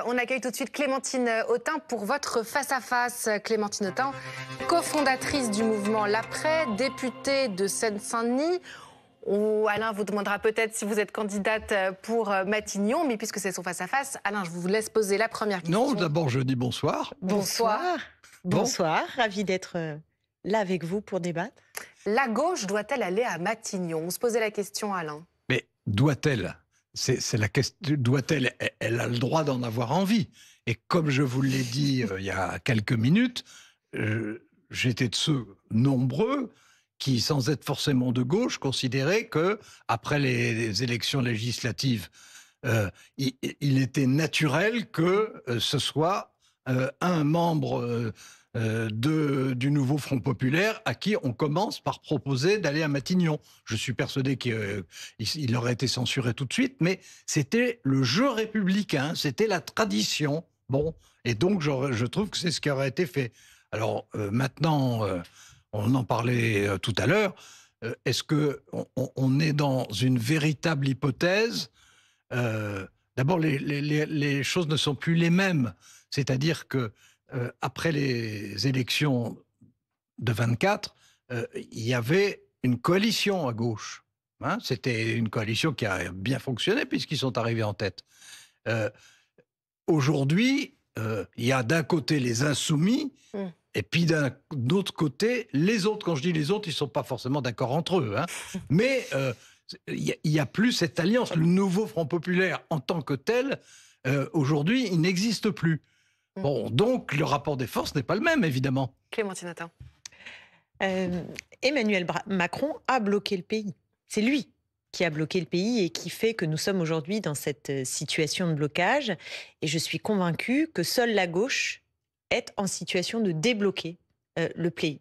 On accueille tout de suite Clémentine Autain pour votre face-à-face. Clémentine Autain, cofondatrice du mouvement L'Après, députée de Seine-Saint-Denis. Alain vous demandera peut-être si vous êtes candidate pour Matignon, mais puisque c'est son face-à-face, Alain, je vous laisse poser la première question. Non, d'abord je dis bonsoir. Bonsoir. Bonsoir, ravi d'être là avec vous pour débattre. La gauche doit-elle aller à Matignon? On se posait la question, Alain. Mais doit-elle? C'est la question. Doit-elle? Elle a le droit d'en avoir envie. Et comme je vous l'ai dit il y a quelques minutes, j'étais de ceux nombreux qui, sans être forcément de gauche, considéraient que après les élections législatives, il était naturel que ce soit un membre du nouveau Front populaire à qui on commence par proposer d'aller à Matignon. Je suis persuadé qu'il aurait été censuré tout de suite, mais c'était le jeu républicain, c'était la tradition. Bon, et donc je trouve que c'est ce qui aurait été fait. Alors maintenant, on en parlait tout à l'heure, est-ce qu'on est dans une véritable hypothèse? D'abord, les choses ne sont plus les mêmes. C'est-à-dire que après les élections de 24, il y avait une coalition à gauche. Hein, c'était une coalition qui a bien fonctionné puisqu'ils sont arrivés en tête. Aujourd'hui, il y a d'un côté les insoumis et puis d'un autre côté les autres. Quand je dis les autres, ils ne sont pas forcément d'accord entre eux. Hein, mais il n'y a plus cette alliance. Le nouveau Front populaire en tant que tel, aujourd'hui, il n'existe plus. Bon, donc le rapport des forces n'est pas le même, évidemment. Clémentine Autain. Emmanuel Macron a bloqué le pays. C'est lui qui a bloqué le pays et qui fait que nous sommes aujourd'hui dans cette situation de blocage. Et je suis convaincue que seule la gauche est en situation de débloquer le pays.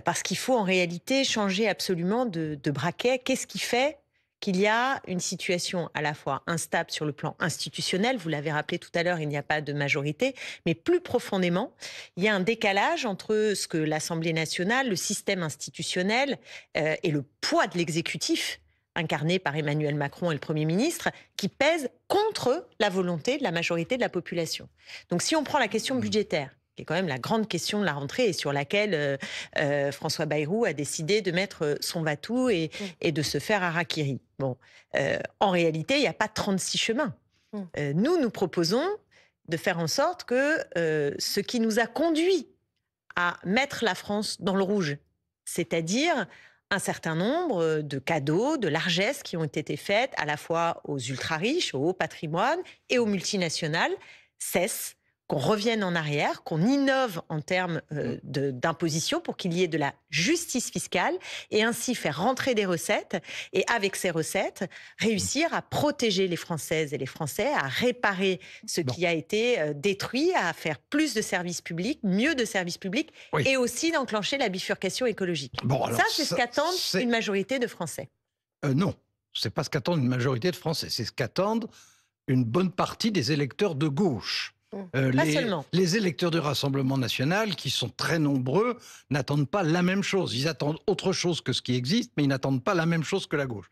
Parce qu'il faut en réalité changer absolument de braquet. Qu'est-ce qui fait qu'il y a une situation à la fois instable sur le plan institutionnel, vous l'avez rappelé tout à l'heure, il n'y a pas de majorité, mais plus profondément, il y a un décalage entre ce que l'Assemblée nationale, le système institutionnel et le poids de l'exécutif, incarné par Emmanuel Macron et le Premier ministre, qui pèse contre la volonté de la majorité de la population. Donc si on prend la question budgétaire, qui est quand même la grande question de la rentrée et sur laquelle François Bayrou a décidé de mettre son va-tout et de se faire harakiri. Bon, en réalité, il n'y a pas 36 chemins. Nous proposons de faire en sorte que ce qui nous a conduit à mettre la France dans le rouge, c'est-à-dire un certain nombre de cadeaux, de largesses qui ont été faites à la fois aux ultra-riches, au haut patrimoine et aux multinationales, cesse, qu'on revienne en arrière, qu'on innove en termes d'imposition pour qu'il y ait de la justice fiscale et ainsi faire rentrer des recettes et avec ces recettes, réussir à protéger les Françaises et les Français, à réparer ce qui a été détruit, à faire plus de services publics, mieux de services publics et aussi d'enclencher la bifurcation écologique. Bon, alors, ça, c'est ce qu'attendent une majorité de Français. Non, c'est pas ce qu'attendent une majorité de Français, c'est ce qu'attendent une bonne partie des électeurs de gauche. Les électeurs du Rassemblement national, qui sont très nombreux, n'attendent pas la même chose. Ils attendent autre chose que ce qui existe, mais ils n'attendent pas la même chose que la gauche.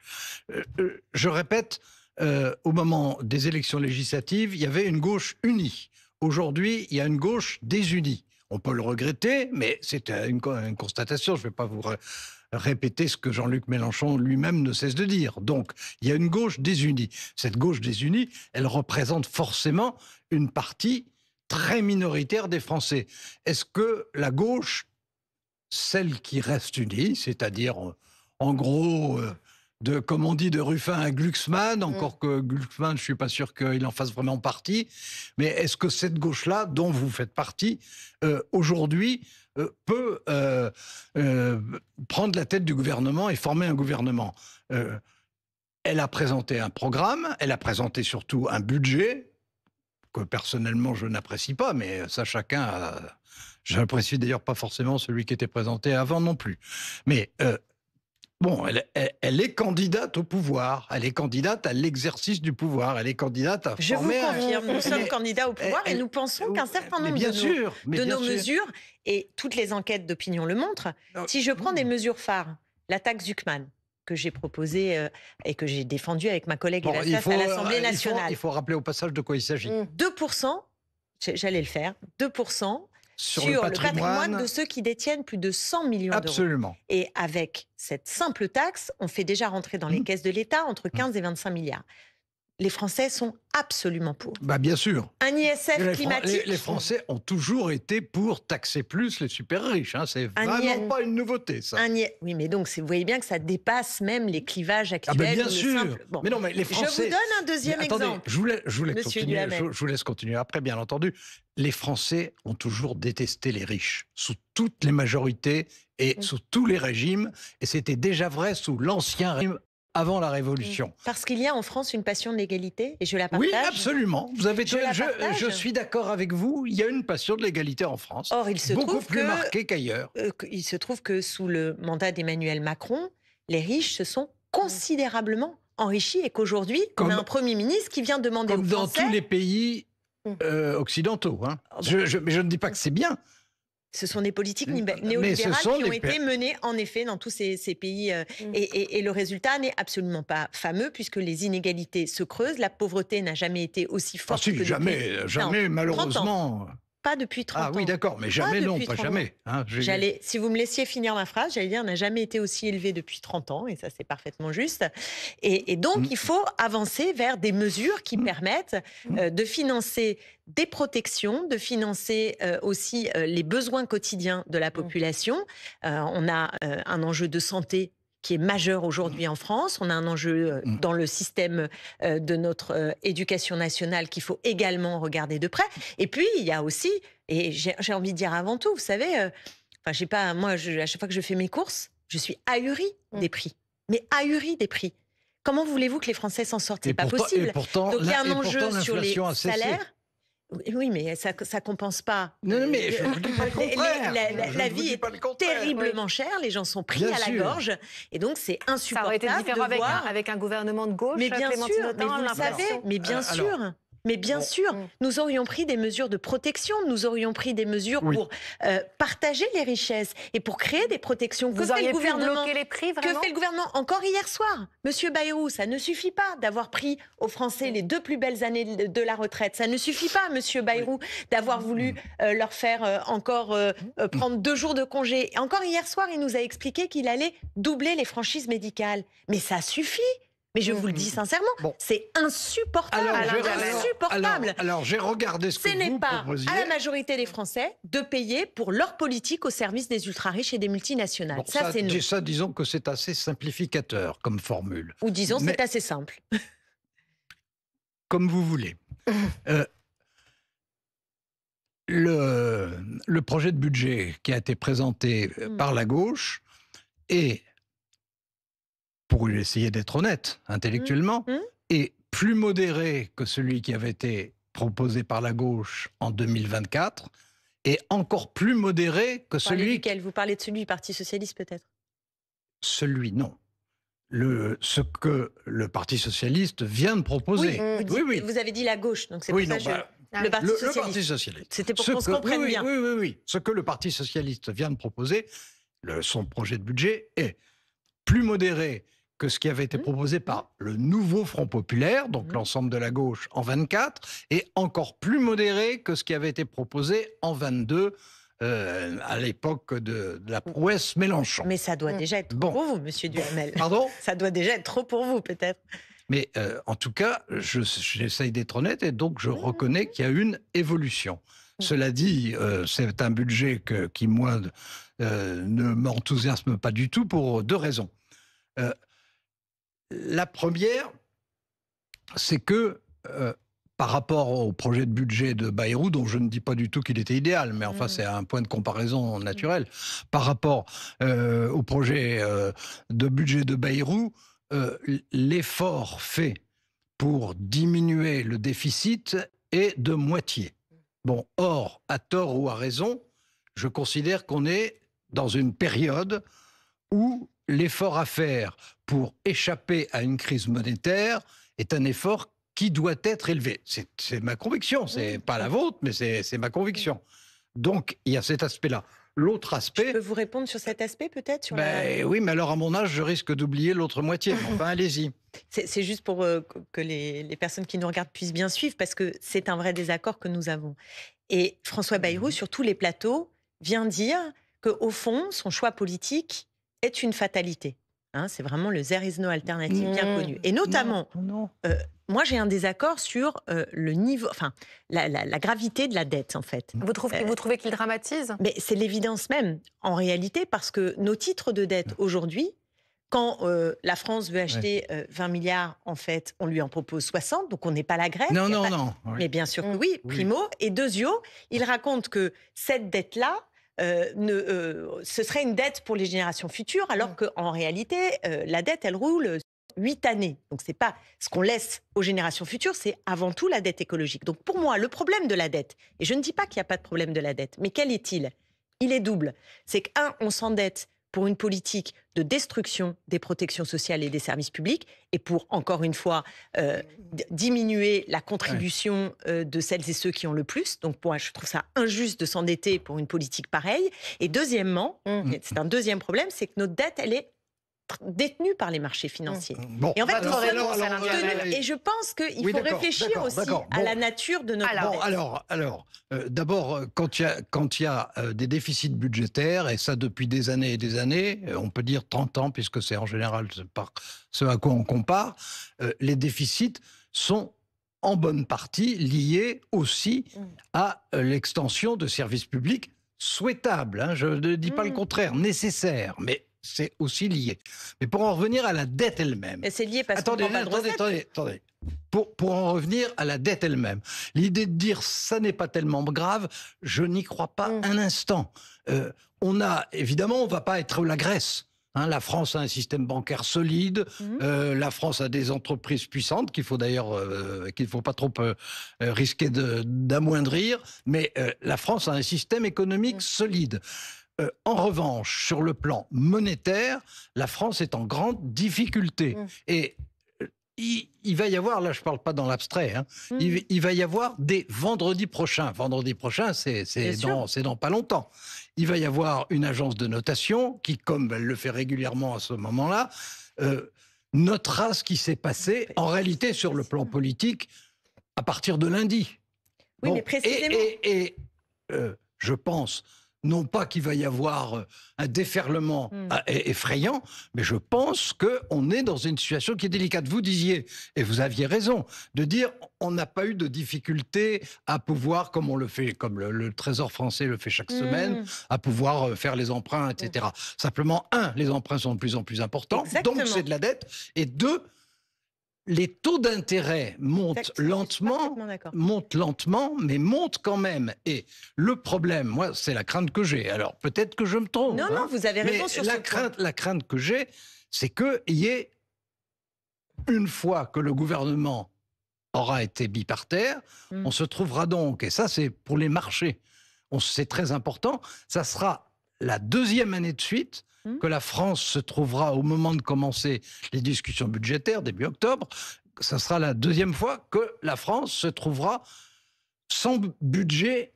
Je répète, au moment des élections législatives, il y avait une gauche unie. Aujourd'hui, il y a une gauche désunie. On peut le regretter, mais c'est une constatation. Je ne vais pas vous répéter ce que Jean-Luc Mélenchon lui-même ne cesse de dire. Donc, il y a une gauche désunie. Cette gauche désunie, elle représente forcément une partie très minoritaire des Français. Est-ce que la gauche, celle qui reste unie, c'est-à-dire, en gros, comme on dit, de Ruffin à Glucksmann, encore que Glucksmann, je ne suis pas sûr qu'il en fasse vraiment partie, mais est-ce que cette gauche-là, dont vous faites partie, aujourd'hui, peut prendre la tête du gouvernement et former un gouvernement? Elle a présenté un programme, elle a présenté surtout un budget, que personnellement je n'apprécie pas, mais ça chacun a... Je n'apprécie d'ailleurs pas forcément celui qui était présenté avant non plus. Mais bon, elle est candidate au pouvoir, elle est candidate à l'exercice du pouvoir, elle est candidate à Je former... vous confirme, nous sommes candidats au pouvoir et nous pensons qu'un certain nombre de nos mesures, et toutes les enquêtes d'opinion le montrent, si je prends des mesures phares, la taxe Zuckman, que j'ai proposé et que j'ai défendu avec ma collègue Eva il Sass à l'Assemblée nationale. il faut rappeler au passage de quoi il s'agit. 2%, j'allais le faire, 2% sur le patrimoine de ceux qui détiennent plus de 100 millions d'euros. Absolument. Et avec cette simple taxe, on fait déjà rentrer dans les caisses de l'État entre 15 et 25 milliards. Les Français sont absolument pour. Bah bien sûr. Un ISF climatique. Les Français ont toujours été pour taxer plus les super riches. Hein. C'est vraiment pas une nouveauté, ça. Oui, mais donc vous voyez bien que ça dépasse même les clivages actuels. Ah ben bien sûr. Bon. Mais non, mais les Français. Je vous donne un deuxième exemple. Je vous laisse continuer après, bien entendu. Les Français ont toujours détesté les riches, sous toutes les majorités et sous tous les régimes. Et c'était déjà vrai sous l'ancien régime, avant la Révolution. Parce qu'il y a en France une passion de l'égalité, et je la partage. Oui, absolument. Je suis d'accord avec vous. Il y a une passion de l'égalité en France. Or, il se beaucoup trouve plus marquée qu'ailleurs. Il se trouve que sous le mandat d'Emmanuel Macron, les riches se sont considérablement enrichis et qu'aujourd'hui, on a un Premier ministre qui vient demander aux Français... Comme dans tous les pays occidentaux. Hein. Mais je ne dis pas que c'est bien. Ce sont des politiques néolibérales qui ont été menées, en effet, dans tous ces pays. Et le résultat n'est absolument pas fameux, puisque les inégalités se creusent. La pauvreté n'a jamais été aussi forte que depuis... Jamais, malheureusement. Pas depuis 30 ans. Ah oui, d'accord, mais jamais, pas jamais. Hein, si vous me laissiez finir ma phrase, j'allais dire, on n'a jamais été aussi élevé depuis 30 ans, et ça, c'est parfaitement juste. Et donc, il faut avancer vers des mesures qui permettent de financer des protections, de financer aussi les besoins quotidiens de la population. On a un enjeu de santé qui est majeur aujourd'hui en France. On a un enjeu dans le système de notre éducation nationale qu'il faut également regarder de près. Et puis, il y a aussi, et j'ai envie de dire avant tout, vous savez, à chaque fois que je fais mes courses, je suis ahurie des prix. Mais ahurie des prix. Comment voulez-vous que les Français s'en sortent? C'est pas possible. Donc, il y a un enjeu sur les salaires. Oui, mais ça ne compense pas. Non, mais je ne dis pas le contraire. La vie est terriblement chère, les gens sont pris à la gorge, et donc c'est insupportable. Ça aurait été différent avec un gouvernement de gauche, mais bien sûr, mais vous le savez, mais bien sûr. Mais bien sûr, nous aurions pris des mesures de protection, nous aurions pris des mesures pour partager les richesses et pour créer des protections. Vous auriez pu bloquer les prix, vraiment ? Que fait le gouvernement encore hier soir? Monsieur Bayrou, ça ne suffit pas d'avoir pris aux Français les 2 plus belles années de la retraite. Ça ne suffit pas, Monsieur Bayrou, d'avoir voulu leur faire encore prendre 2 jours de congé. Et encore hier soir, il nous a expliqué qu'il allait doubler les franchises médicales. Mais ça suffit. Mais je vous le dis sincèrement, c'est insupportable. Alors, j'ai regardé ce que vous proposiez. Ce n'est pas à la majorité des Français de payer pour leur politique au service des ultra-riches et des multinationales. C'est nous. Ça, disons que c'est assez simplificateur comme formule. Ou disons, c'est assez simple. Comme vous voulez. Le projet de budget qui a été présenté par la gauche est, pour essayer d'être honnête intellectuellement, est plus modéré que celui qui avait été proposé par la gauche en 2024 et encore plus modéré que celui... Vous parlez de celui du Parti Socialiste peut-être? Celui, non. Ce que le Parti Socialiste vient de proposer. Oui. Vous avez dit la gauche, donc c'est pour ça le Parti Socialiste. C'était pour qu'on se comprenne bien. Oui. Ce que le Parti Socialiste vient de proposer, son projet de budget, est plus modéré que ce qui avait été proposé par le nouveau Front populaire, donc l'ensemble de la gauche en 24, et encore plus modéré que ce qui avait été proposé en 22, à l'époque de la prouesse Mélenchon. Mais ça doit déjà être trop pour vous, monsieur Duhamel. Pardon? Ça doit déjà être trop pour vous, peut-être. Mais en tout cas, j'essaye d'être honnête, et donc je reconnais qu'il y a une évolution. Cela dit, c'est un budget qui, moi, ne m'enthousiasme pas du tout pour 2 raisons. La première, c'est que par rapport au projet de budget de Bayrou, dont je ne dis pas du tout qu'il était idéal, mais enfin c'est un point de comparaison naturel, par rapport au projet de budget de Bayrou, l'effort fait pour diminuer le déficit est de moitié. Bon, or, à tort ou à raison, je considère qu'on est dans une période où l'effort à faire pour échapper à une crise monétaire est un effort qui doit être élevé. C'est ma conviction, c'est pas la vôtre, mais c'est ma conviction. Donc, il y a cet aspect-là. l'autre Je aspect... peux vous répondre sur cet aspect peut-être sur Oui, mais alors à mon âge, je risque d'oublier l'autre moitié. Enfin, allez-y. C'est juste pour que les personnes qui nous regardent puissent bien suivre, parce que c'est un vrai désaccord que nous avons. Et François Bayrou, sur tous les plateaux, vient dire qu'au fond, son choix politique est une fatalité. Hein, c'est vraiment le there is no alternative bien connu. Et notamment, Non. moi j'ai un désaccord sur le niveau, enfin la gravité de la dette en fait. Vous trouvez qu'il dramatise? Mais c'est l'évidence même, en réalité, parce que nos titres de dette aujourd'hui, quand la France veut acheter 20 milliards, en fait, on lui en propose 60, donc on n'est pas la Grèce. Non. Oui. Mais bien sûr que oui, primo. Et deuxio, il raconte que cette dette-là, ce serait une dette pour les générations futures, alors qu'en réalité, la dette, elle roule 8 années. Donc, c'est pas ce qu'on laisse aux générations futures, c'est avant tout la dette écologique. Donc, pour moi, le problème de la dette, et je ne dis pas qu'il n'y a pas de problème de la dette, mais quel est-il? Il est double. C'est on s'endette pour une politique de destruction des protections sociales et des services publics, et pour, encore une fois, diminuer la contribution de celles et ceux qui ont le plus. Donc, moi, je trouve ça injuste de s'endetter pour une politique pareille. Et deuxièmement, c'est un deuxième problème, c'est que notre dette, elle est détenue par les marchés financiers. Bon. Et en fait, et je pense qu'il faut réfléchir aussi à la nature de notre dette. D'abord, quand il y a des déficits budgétaires, et ça depuis des années et des années, on peut dire 30 ans, puisque c'est en général par ce à quoi on compare, les déficits sont en bonne partie liés aussi à l'extension de services publics souhaitables. Hein, je ne dis pas le contraire, nécessaires, mais c'est aussi lié. Mais pour en revenir à la dette elle-même... Et c'est lié parce qu'on prend pas de recettes. Attendez. Pour en revenir à la dette elle-même, l'idée de dire ça n'est pas tellement grave, je n'y crois pas un instant. On ne va pas être la Grèce. Hein, la France a un système bancaire solide. La France a des entreprises puissantes qu'il faut pas trop risquer d'amoindrir. Mais la France a un système économique solide. En revanche, sur le plan monétaire, la France est en grande difficulté. Et il va y avoir, là je ne parle pas dans l'abstrait, hein, il va y avoir des vendredis prochains. Vendredi prochain, c'est dans pas longtemps. Il va y avoir une agence de notation qui, comme elle le fait régulièrement à ce moment-là, notera ce qui s'est passé en réalité sur le plan politique à partir de lundi. Oui, mais précisément. Et je pense... Non pas qu'il va y avoir un déferlement effrayant, mais je pense qu'on est dans une situation qui est délicate. Vous disiez, et vous aviez raison, de dire on n'a pas eu de difficulté à pouvoir, comme on le fait, comme le Trésor français le fait chaque semaine, à pouvoir faire les emprunts, etc. Simplement, les emprunts sont de plus en plus importants, donc c'est de la dette, et deux, les taux d'intérêt montent lentement, mais montent quand même. Et le problème, moi, c'est la crainte que j'ai. Alors, peut-être que je me trompe. Non, vous avez raison sur ce point. La crainte que j'ai, c'est qu'il y ait, une fois que le gouvernement aura été mis par terre, on se trouvera donc, et ça c'est pour les marchés, c'est très important, ça sera la deuxième année de suite que la France se trouvera au moment de commencer les discussions budgétaires, début octobre, ça sera la deuxième fois que la France se trouvera sans budget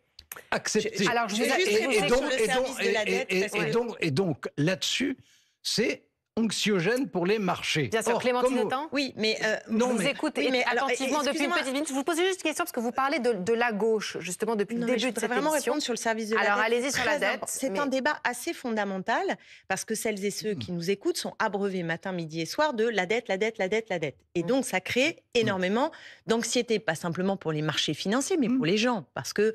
accepté. Alors, je vais juste répondre sur le service de la dette. Et donc, là-dessus, c'est anxiogène pour les marchés. Bien sûr, Clémentine Autain. Oui, mais je vous écoute attentivement depuis une petite minute. Je vous posais juste une question parce que vous parlez de la gauche, justement, depuis le début de cette vraiment émission. Répondre sur le service de la dette. Alors, allez-y sur la dette. C'est un débat assez fondamental parce que celles et ceux qui nous écoutent sont abreuvés matin, midi et soir de la dette, la dette, la dette, la dette. Et donc, ça crée énormément d'anxiété, pas simplement pour les marchés financiers, mais pour les gens, parce que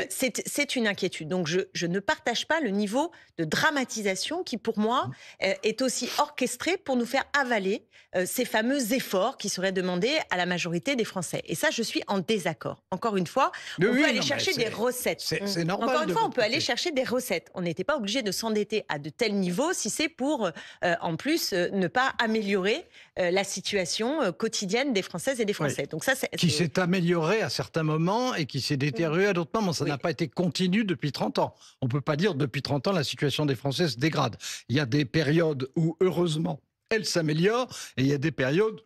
c'est une inquiétude. Donc, je ne partage pas le niveau de dramatisation qui, pour moi, est aussi orchestré pour nous faire avaler ces fameux efforts qui seraient demandés à la majorité des Français. Et ça, je suis en désaccord. Encore une fois, on peut aller chercher des recettes. C'est normal. Encore une fois, on peut aller chercher des recettes. On n'était pas obligé de s'endetter à de tels niveaux si c'est pour, en plus, ne pas améliorer la situation quotidienne des Françaises et des Français. Donc ça, qui s'est améliorée à certains moments et qui s'est détériorée à d'autres moments. Ça n'a pas été continu depuis 30 ans. On ne peut pas dire depuis 30 ans la situation des Français se dégrade. Il y a des périodes où, heureusement, elle s'améliore, et il y a des périodes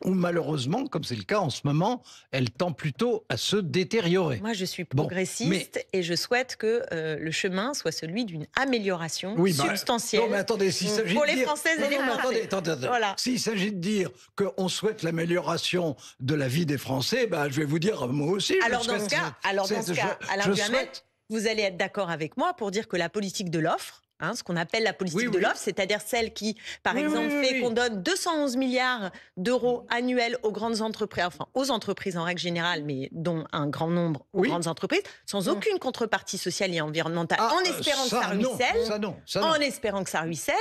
où malheureusement, comme c'est le cas en ce moment, elle tend plutôt à se détériorer. Moi, je suis Bon, progressiste et je souhaite que le chemin soit celui d'une amélioration substantielle non, mais attendez, s'il s'agit pour de les dire... Françaises et les Non, mais Français. attendez. Voilà. S'il s'agit de dire qu'on souhaite l'amélioration de la vie des Français, bah, je vais vous dire, moi aussi, Alors dans ce cas, Alain Duhamel, vous allez être d'accord avec moi pour dire que la politique de l'offre, ce qu'on appelle la politique de l'offre, c'est-à-dire celle qui, par exemple, fait qu'on donne 211 milliards d'euros annuels aux grandes entreprises, enfin aux entreprises en règle générale, mais dont un grand nombre aux grandes entreprises, sans aucune contrepartie sociale et environnementale, en espérant que ça ruisselle. En espérant que ça ruisselle,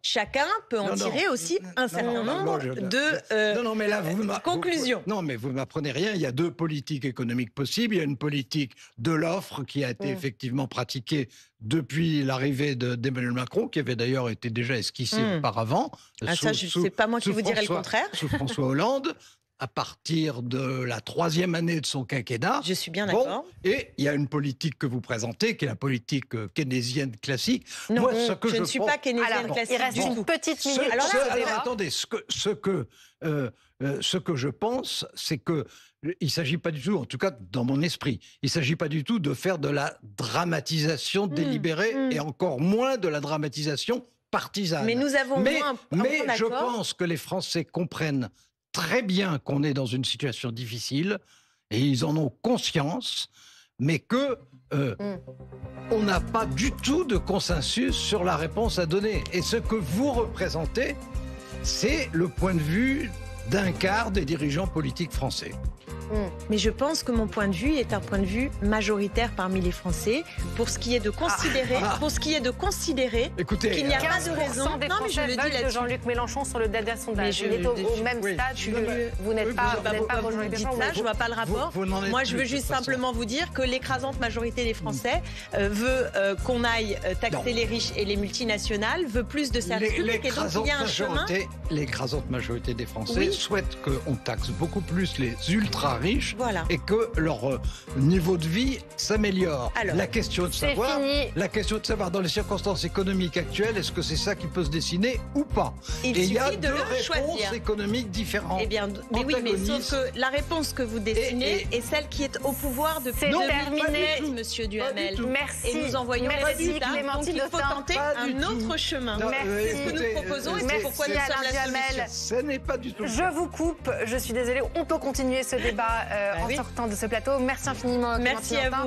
chacun peut en tirer aussi un certain nombre de conclusions. Non, mais vous ne m'apprenez rien. Il y a deux politiques économiques possibles. Il y a une politique de l'offre qui a été effectivement pratiquée depuis l'arrivée d'Emmanuel Macron, qui avait d'ailleurs été déjà esquissée auparavant. C'est pas moi qui vous dirai le contraire. Sous François Hollande, à partir de la 3e année de son quinquennat. Je suis bien d'accord. Et il y a une politique que vous présentez, qui est la politique keynésienne classique. Non, moi, je ne suis pas keynésienne classique. Il reste une petite minute. Attendez, ce que je pense, c'est que il ne s'agit pas du tout, en tout cas dans mon esprit, il ne s'agit pas du tout de faire de la dramatisation délibérée et encore moins de la dramatisation partisane. Mais nous avons mais je d'accord. pense que les Français comprennent très bien qu'on est dans une situation difficile et ils en ont conscience, mais que on n'a pas du tout de consensus sur la réponse à donner. Et ce que vous représentez, c'est le point de vue d'un quart des dirigeants politiques français. Mais je pense que mon point de vue est un point de vue majoritaire parmi les Français pour ce qui est de considérer, écoutez, qu'il n'y a pas de raison. Des Français veulent que Jean-Luc Mélenchon sur le dernier sondage. Il est au même stade que vous n'êtes pas pour Jean-Luc Mélenchon. Je ne vois pas le rapport. Moi, je veux juste simplement vous dire que l'écrasante majorité des Français veut qu'on aille taxer les riches et les multinationales, veut plus de services publics et donc il y a un chemin. L'écrasante majorité des Français souhaite qu'on taxe beaucoup plus les ultra riches et que leur niveau de vie s'améliore. La question de savoir dans les circonstances économiques actuelles, est-ce que c'est ça qui peut se dessiner ou pas? Il y a deux réponses économiques différentes. Eh bien, mais oui, mais sauf que la réponse que vous dessinez est celle qui est au pouvoir depuis 2017, Monsieur Duhamel. Merci. Et nous envoyons les résultats. Donc il faut tenter un autre chemin. Merci. Ce que nous proposons et c'est pourquoi nous sommes la solution. Ce n'est pas du tout. Je vous coupe. Je suis désolée. On peut continuer ce débat en sortant de ce plateau. Merci infiniment. Merci à vous.